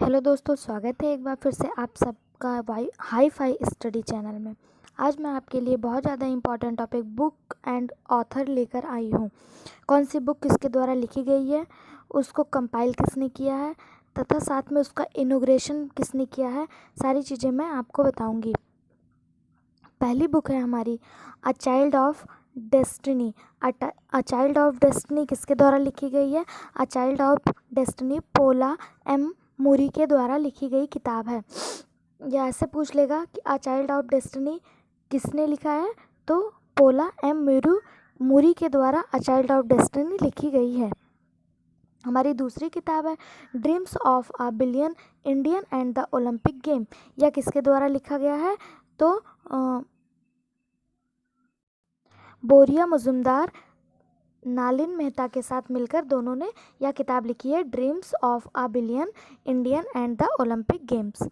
Hello दोस्तों, स्वागत है एक बार फिर से आप सबका हाई फाई स्टडी चैनल में। आज मैं आपके लिए बहुत ज़्यादा important topic book and author लेकर आई हूँ। कौन सी बुक किसके द्वारा लिखी गई है, उसको कंपाइल किसने किया है तथा साथ में उसका इनॉग्रेशन किसने किया है, सारी चीज़ें मैं आपको बताऊँगी। पहली बुक है हमारी a child of destiny. A child of destiny किसके द्वारा लिखी गई है? A child of destiny Paula M Moorey के द्वारा लिखी गई किताब है। या ऐसे पूछ लेगा कि अ चाइल्ड ऑफ डेस्टिनी किसने लिखा है, तो पोला एम मूरी के द्वारा अ चाइल्ड ऑफ डेस्टिनी लिखी गई है। हमारी दूसरी किताब है dreams of a billion Indian and the Olympic game. यह किसके द्वारा लिखा गया है? तो बोरिया मुजुमदार नालिन मेहता के साथ मिलकर दोनों ने यह किताब लिखी है, dreams of a billion Indian and the Olympic games.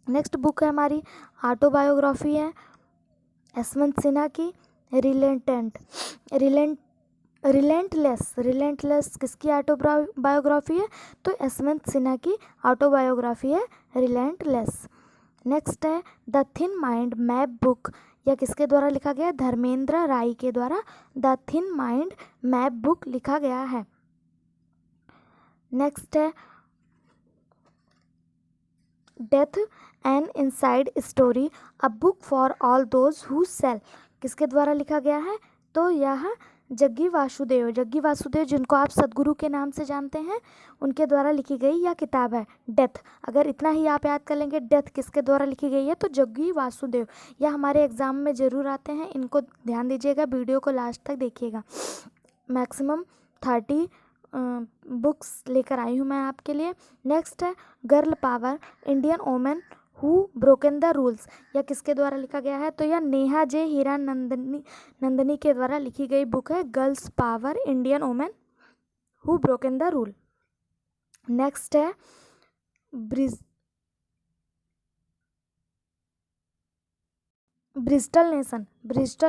Next book है हमारी ऑटोबायोग्राफी है यशवंत सिन्हा की रिलेंटलेस किसकी ऑटोबायोग्राफी है? तो यशवंत सिन्हा की ऑटोबायोग्राफी है रिलेंटलेस। नेक्स्ट है the thin mind map book. यह किसके द्वारा लिखा गया? धर्मेंद्र राय के द्वारा the thin mind map book लिखा गया है। नेक्स्ट है death and inside story a book for all those who sell. किसके द्वारा लिखा गया है? तो यह जग्गी वासुदेव जिनको आप सदगुरु के नाम से जानते हैं, उनके द्वारा लिखी गई यह किताब है डेथ। अगर इतना ही आप याद कर लेंगे डेथ किसके द्वारा लिखी गई है, तो जग्गी वासुदेव। यह हमारे एग्जाम में ज़रूर आते हैं, इनको ध्यान दीजिएगा, वीडियो को लास्ट तक देखिएगा। मैक्सिमम 30 बुक्स लेकर आई हूँ मैं आपके लिए। नेक्स्ट है girl power Indian women who broken the rules. यह किसके द्वारा लिखा गया है? तो यह नेहा जे हीरा नंदनी के द्वारा लिखी गई बुक है girls power Indian women who broken the rule. Next है ब्रिस्टल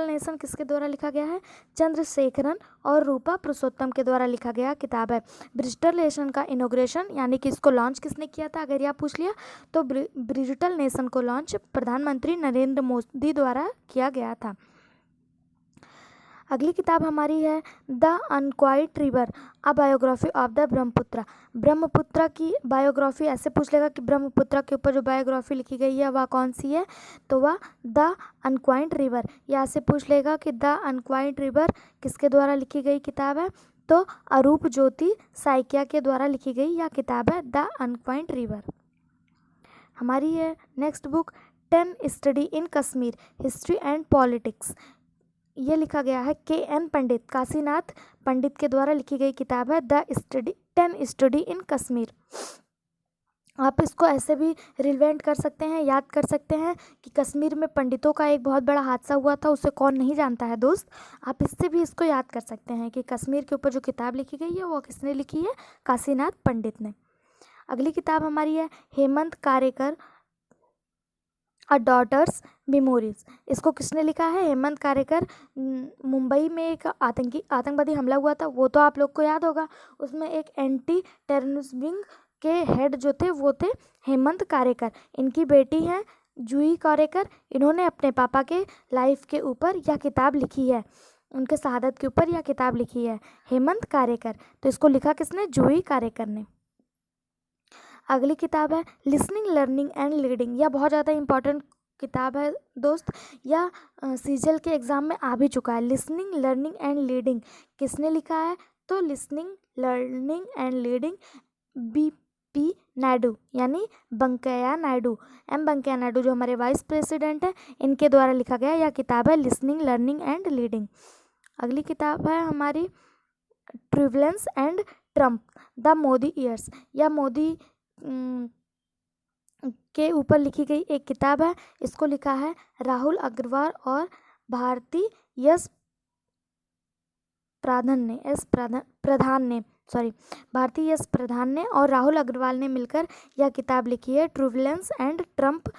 नेशन किसके द्वारा लिखा गया है? चंद्रशेखरन और रूपा पुरुषोत्तम के द्वारा लिखा गया किताब है। ब्रिस्टल नेशन का इनॉग्रेशन यानी कि इसको लॉन्च किसने किया था? अगर यह पूछ लिया तो ब्रिस्टल नेशन को लॉन्च प्रधानमंत्री नरेंद्र मोदी द्वारा किया गया था। अगली किताब हमारी है the unquiet river a biography of the Brahmaputra की बायोग्राफी। ऐसे पूछ लेगा कि ब्रह्मपुत्र के ऊपर जो बायोग्राफी लिखी गई है वह कौन सी है? तो वह द अनक्वाइट रिवर। या ऐसे पूछ लेगा कि द अनक्वाइट रिवर किसके द्वारा लिखी गई किताब है? तो अरूप ज्योति साइकिया के द्वारा लिखी गई यह किताब है द अनक्वाइट रिवर। हमारी है next book 10 study in Kashmir history and politics. ये लिखा गया है KN पंडित, काशीनाथ पंडित के द्वारा लिखी गई किताब है द 10 स्टडी इन कश्मीर। आप इसको ऐसे भी रिलेवेंट कर सकते हैं, याद कर सकते हैं कि कश्मीर में पंडितों का एक बहुत बड़ा हादसा हुआ था, उसे कौन नहीं जानता है दोस्त। आप इससे भी इसको याद कर सकते हैं कि कश्मीर के ऊपर जो किताब लिखी गई है वो किसने लिखी है? काशीनाथ पंडित ने। अगली किताब हमारी है हेमंत कारेकर अ डॉटर्स मेमोरीज। इसको किसने लिखा है? हेमंत कारेकर। मुंबई में एक आतंकवादी हमला हुआ था, वो तो आप लोग को याद होगा। उसमें एक एंटी टेररिज्म विंग के हेड जो थे वो थे हेमंत कारेकर। इनकी बेटी है जूही कारेकर। इन्होंने अपने पापा के लाइफ के ऊपर यह किताब लिखी है, उनके शहादत के ऊपर यह किताब लिखी है हेमंत कारेकर। तो इसको लिखा किसने? जूही कारेकर ने। अगली किताब है लिसनिंग लर्निंग एंड लीडिंग। यह बहुत ज़्यादा इंपॉर्टेंट किताब है दोस्त, यह सीजल के एग्ज़ाम में आ भी चुका है। लिसनिंग लर्निंग एंड लीडिंग किसने लिखा है? तो listening learning and leading BP Naidu यानी वेंकैया नायडू, वेंकैया नायडू जो हमारे वाइस प्रेसिडेंट हैं, इनके द्वारा लिखा गया यह किताब है लिसनिंग लर्निंग एंड लीडिंग। अगली किताब है हमारी turbulence and triumph the Modi years. यह मोदी के ऊपर लिखी गई एक किताब है। इसको लिखा है राहुल अग्रवाल और भारती यस प्रधान ने और राहुल अग्रवाल ने मिलकर यह किताब लिखी है turbulence and triumph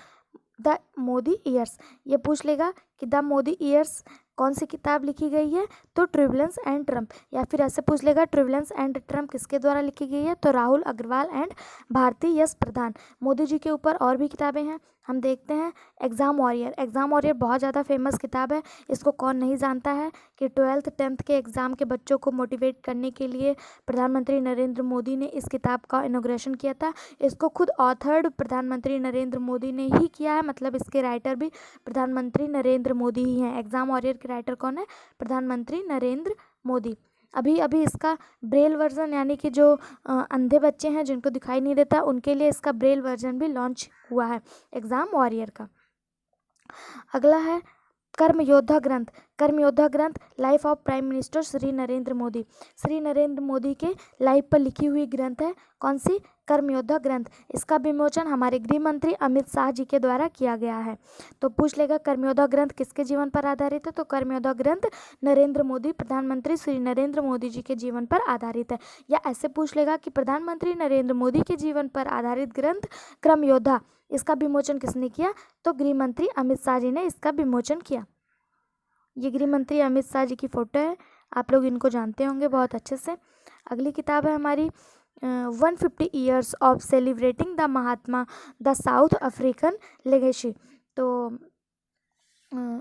the Modi years. ये पूछ लेगा कि द मोदी ईयर्स कौन सी किताब लिखी गई है? तो ट्रिब्यूलेंस एंड ट्रम्प, या फिर ऐसे पूछ लेगा ट्रिब्यूलेंस एंड ट्रम्प किसके द्वारा लिखी गई है, तो राहुल अग्रवाल एंड भारती यस प्रधान। मोदी जी के ऊपर और भी किताबें हैं, हम देखते हैं। एग्ज़ाम वॉरियर, एग्ज़ाम वॉरियर बहुत ज़्यादा फेमस किताब है, इसको कौन नहीं जानता है कि 12th 10th के एग्ज़ाम के बच्चों को मोटिवेट करने के लिए प्रधानमंत्री नरेंद्र मोदी ने इस किताब का इनॉग्रेशन किया था। इसको खुद ऑथर्ड प्रधानमंत्री नरेंद्र मोदी ने ही किया है, मतलब इसके राइटर भी प्रधानमंत्री नरेंद्र मोदी ही हैं। एग्ज़ाम वॉरियर के राइटर कौन है, प्रधानमंत्री नरेंद्र मोदी। अभी अभी इसका ब्रेल वर्जन, यानी कि जो अंधे बच्चे हैं जिनको दिखाई नहीं देता उनके लिए इसका ब्रेल वर्जन भी लॉन्च हुआ है एग्ज़ाम वॉरियर का। अगला है कर्मयोद्धा ग्रंथ। कर्मयोद्धा ग्रंथ life of prime minister Shri Narendra Modi, Shri Narendra Modi के लाइफ पर लिखी हुई ग्रंथ है। कौन सी, कर्मयोद्धा ग्रंथ। इसका विमोचन हमारे गृह मंत्री अमित शाह जी के द्वारा किया गया है। तो पूछ लेगा कर्मयोद्धा ग्रंथ किसके जीवन पर आधारित है, तो कर्मयोद्धा ग्रंथ नरेंद्र मोदी, प्रधानमंत्री श्री नरेंद्र मोदी जी के जीवन पर आधारित है। या ऐसे पूछ लेगा कि प्रधानमंत्री नरेंद्र मोदी के जीवन पर आधारित ग्रंथ कर्मयोद्धा, इसका विमोचन किसने किया, तो गृह मंत्री अमित शाह जी ने इसका विमोचन किया। ये गृह मंत्री अमित शाह जी की फ़ोटो है, आप लोग इनको जानते होंगे बहुत अच्छे से। अगली किताब है हमारी 150 years of celebrating the Mahatma the south African legacy. तो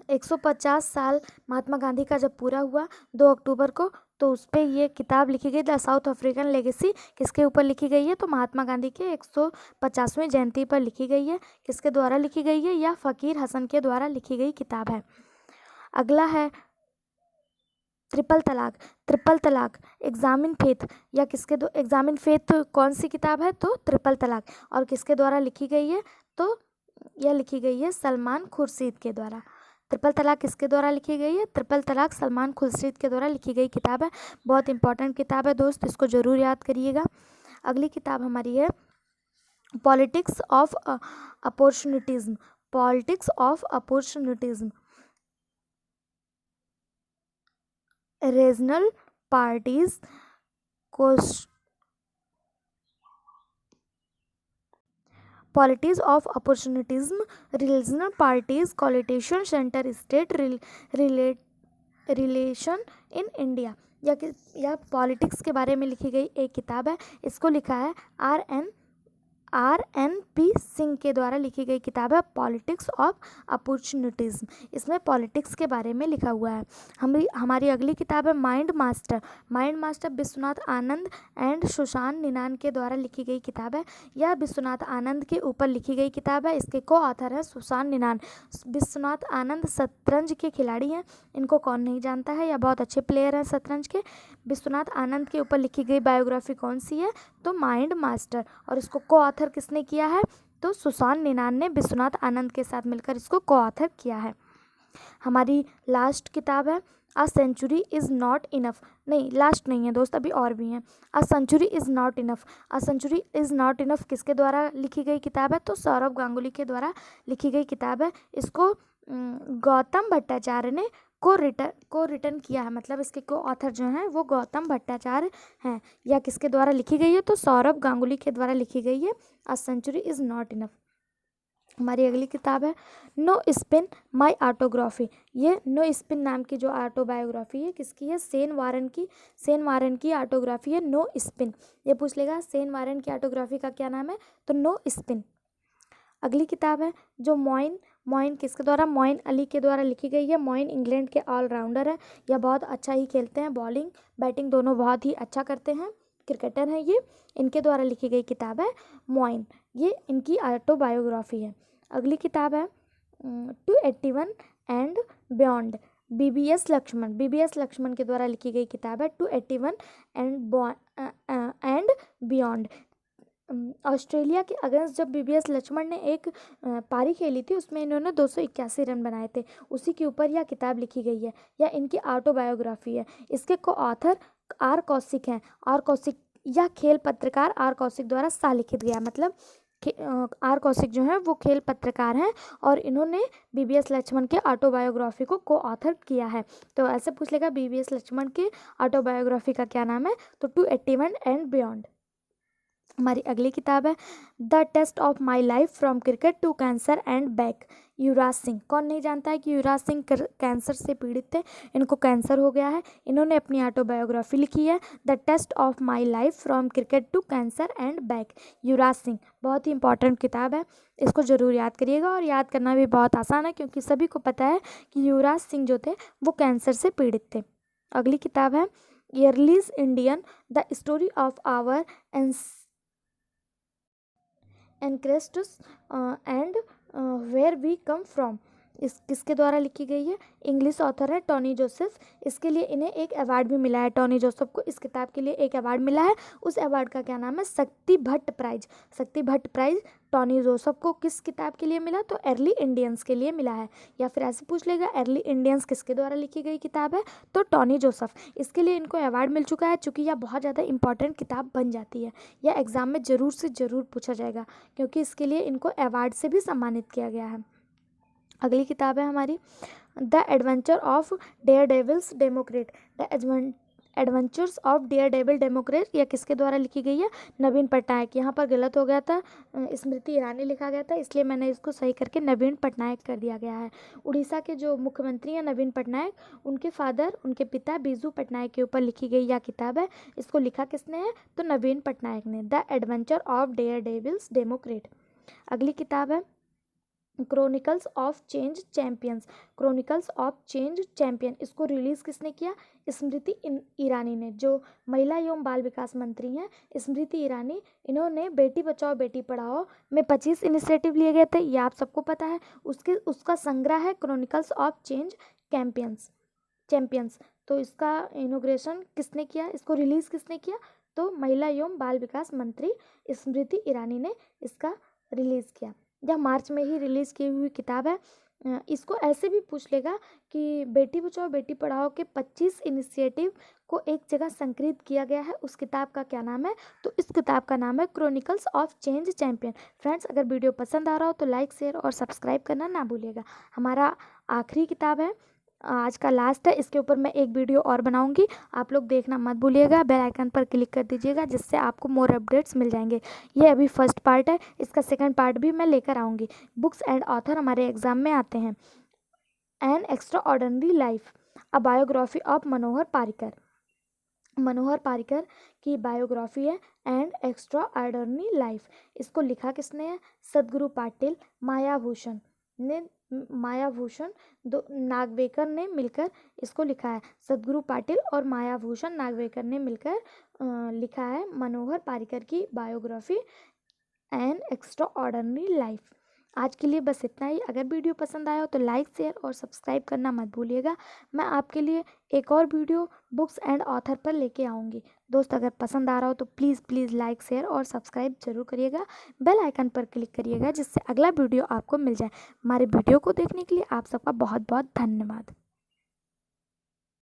150 साल महात्मा गांधी का जब पूरा हुआ 2 अक्टूबर को, तो उस पर ये किताब लिखी गई, द साउथ अफ्रीकन लेगेसी। किसके ऊपर लिखी गई है, तो महात्मा गांधी के 150वें जयंती पर लिखी गई है। किसके द्वारा लिखी गई है, या फ़कीर हसन के द्वारा लिखी गई किताब है। अगला है ट्रिपल तलाक। ट्रिपल तलाक एग्जामिन फेथ, या किसके एग्जामिन फेथ कौन सी किताब है, तो ट्रिपल तलाक। और किसके द्वारा लिखी गई है, तो यह लिखी गई है सलमान खुर्शीद के द्वारा। ट्रिपल तलाक किसके द्वारा लिखी गई है, ट्रिपल तलाक सलमान खुर्शीद के द्वारा लिखी गई किताब है। बहुत इंपॉर्टेंट किताब है दोस्त, इसको ज़रूर याद करिएगा। अगली किताब हमारी है politics of opportunism. Politics of opportunism, regional parties politics of opportunism, regional parties coalition centre state relation in India. या पॉलिटिक्स के बारे में लिखी गई एक किताब है। इसको लिखा है RNP सिंह के द्वारा लिखी गई किताब है पॉलिटिक्स ऑफ अपॉर्चुनिटीज़म। इसमें पॉलिटिक्स के बारे में लिखा हुआ है। हमारी अगली किताब है mind master. Mind master Vishwanath Anand and Sushant निनान के द्वारा लिखी गई किताब है। यह विश्वनाथ आनंद के ऊपर लिखी गई किताब है। इसके को ऑथर है सुशांत निनान। विश्वनाथ आनंद शतरंज के खिलाड़ी हैं, इनको कौन नहीं जानता है, या बहुत अच्छे प्लेयर हैं शतरंज के। विश्वनाथ आनंद के ऊपर लिखी गई बायोग्राफी कौन सी है, तो माइंड मास्टर। और इसको को ऑथर किसने किया है, तो सुशांत निनान ने विश्वनाथ आनंद के साथ मिलकर इसको को ऑथर किया है। हमारी लास्ट किताब है a century is not enough. नहीं, लास्ट नहीं है दोस्त, अभी और भी हैं। A century is not enough. A century is not enough किसके द्वारा लिखी गई किताब है, तो सौरभ गांगुली के द्वारा लिखी गई किताब है। इसको गौतम भट्टाचार्य ने को रिटर्न किया है, मतलब इसके को ऑथर जो हैं वो गौतम भट्टाचार्य हैं। या किसके द्वारा लिखी गई है, तो सौरभ गांगुली के द्वारा लिखी गई है a century is not enough. हमारी अगली किताब है नो स्पिन माई ऑटोग्राफी। ये नो स्पिन नाम की जो ऑटोबायोग्राफी है किसकी है, सेन वारन की। सेन वारन की ऑटोग्राफी है नो स्पिन। ये पूछ लेगा सेन वारन की ऑटोग्राफी का क्या नाम है, तो नो स्पिन। अगली किताब है जो मोइन किसके द्वारा, मोइन अली के द्वारा लिखी गई है। मोइन इंग्लैंड के ऑलराउंडर है, यह बहुत अच्छा ही खेलते हैं, बॉलिंग बैटिंग दोनों बहुत ही अच्छा करते हैं, क्रिकेटर हैं ये। इनके द्वारा लिखी गई किताब है मोइन, ये इनकी ऑटोबायोग्राफी है। अगली किताब है 281 and beyond. BBS Laxman, BBS Laxman के द्वारा लिखी गई किताब है 281 एंड बियॉन्ड। ऑस्ट्रेलिया के अगेंस्ट जब BBS लक्ष्मण ने एक पारी खेली थी, उसमें इन्होंने 281 रन बनाए थे, उसी के ऊपर यह किताब लिखी गई है, या इनकी ऑटोबायोग्राफी है। इसके को ऑथर R कौशिक हैं। R कौशिक या खेल पत्रकार R कौशिक द्वारा सा लिखित गया, मतलब R कौशिक जो हैं वो खेल पत्रकार हैं और इन्होंने BBS लक्ष्मण के ऑटोबायोग्राफी को ऑथर किया है। तो ऐसे पूछ लेगा BBS लक्ष्मण के ऑटोबायोग्राफी का क्या नाम है, तो 281 एंड बियॉन्ड। हमारी अगली किताब है the taste of my life from cricket to cancer and back. Yuvraj Singh, कौन नहीं जानता है कि युवराज सिंह कैंसर से पीड़ित थे, इनको कैंसर हो गया है। इन्होंने अपनी ऑटोबायोग्राफी लिखी है the taste of my life from cricket to cancer and back. Yuvraj Singh बहुत ही इंपॉर्टेंट किताब है, इसको ज़रूर याद करिएगा और याद करना भी बहुत आसान है क्योंकि सभी को पता है कि युवराज सिंह जो थे वो कैंसर से पीड़ित थे। अगली किताब है early Indian the story of our ancestors and where we come from. इस किसके द्वारा लिखी गई है? इंग्लिश ऑथर है टॉनी जोसेफ। इसके लिए इन्हें एक अवार्ड भी मिला है, टॉनी जोसेफ को इस किताब के लिए एक अवार्ड मिला है। उस अवार्ड का क्या नाम है? शक्ति भट्ट प्राइज। शक्ति भट्ट प्राइज टॉनी जोसेफ को किस किताब के लिए मिला? तो अर्ली इंडियंस के लिए मिला है। या फिर ऐसे पूछ लेगा अर्ली इंडियंस किसके द्वारा लिखी गई किताब है? तो टॉनी जोसेफ। इसके लिए इनको अवार्ड मिल चुका है चूँकि यह बहुत ज़्यादा इंपॉर्टेंट किताब बन जाती है। यह एग्ज़ाम में ज़रूर से ज़रूर पूछा जाएगा क्योंकि इसके लिए इनको अवार्ड से भी सम्मानित किया गया है। अगली किताब है हमारी the adventure of dare devils democrat. The adventures of dare devil democrat यह किसके द्वारा लिखी गई है? नवीन पटनायक। यहाँ पर गलत हो गया था, स्मृति ईरानी लिखा गया था, इसलिए मैंने इसको सही करके नवीन पटनायक कर दिया गया है। उड़ीसा के जो मुख्यमंत्री हैं नवीन पटनायक, उनके फादर उनके पिता बीजू पटनायक के ऊपर लिखी गई यह किताब है। इसको लिखा किसने है? तो नवीन पटनायक ने। The adventure of dare devils democrat. अगली किताब है chronicles of change champions. Chronicles of change champion, इसको रिलीज़ किसने किया? स्मृति ईरानी ने, जो महिला एवं बाल विकास मंत्री हैं स्मृति ईरानी। इन्होंने बेटी बचाओ बेटी पढ़ाओ में 25 इनिशिएटिव लिए गए थे, ये आप सबको पता है। उसका संग्रह है क्रोनिकल्स ऑफ चेंज चैंपियंस। तो इसका इनोग्रेशन किसने किया? इसको रिलीज़ किसने किया? तो महिला एवं बाल विकास मंत्री स्मृति ईरानी ने इसका रिलीज़ किया। यह मार्च में ही रिलीज़ की हुई किताब है। इसको ऐसे भी पूछ लेगा कि बेटी बचाओ बेटी पढ़ाओ के 25 इनिशिएटिव को एक जगह संकलित किया गया है, उस किताब का क्या नाम है? तो इस किताब का नाम है chronicles of change champion. Friends, अगर वीडियो पसंद आ रहा हो तो लाइक शेयर और सब्सक्राइब करना ना भूलिएगा। हमारा आखिरी किताब है, आज का लास्ट है, इसके ऊपर मैं एक वीडियो और बनाऊंगी, आप लोग देखना मत भूलिएगा। बेल आइकन पर क्लिक कर दीजिएगा जिससे आपको मोर अपडेट्स मिल जाएंगे। ये अभी फर्स्ट पार्ट है, इसका सेकंड पार्ट भी मैं लेकर आऊँगी। बुक्स एंड ऑथर हमारे एग्जाम में आते हैं। An extraordinary life, a biography of Manohar Parrikar. Manohar Parrikar की बायोग्राफी है एंड एक्स्ट्रा ऑर्डिनरी लाइफ। इसको लिखा किसने है? सदगुरु पाटिल मायाभूषण दो नागवेकर ने मिलकर इसको लिखा है। सदगुरु पाटिल और मायाभूषण नागवेकर ने मिलकर लिखा है मनोहर पारिकर की biography N extraordinary life. आज के लिए बस इतना ही। अगर वीडियो पसंद आया हो तो लाइक शेयर और सब्सक्राइब करना मत भूलिएगा। मैं आपके लिए एक और वीडियो बुक्स एंड ऑथर पर लेके आऊँगी। दोस्त, अगर पसंद आ रहा हो तो प्लीज़ लाइक शेयर और सब्सक्राइब जरूर करिएगा। बेल आइकन पर क्लिक करिएगा जिससे अगला वीडियो आपको मिल जाए। हमारे वीडियो को देखने के लिए आप सबका बहुत बहुत धन्यवाद।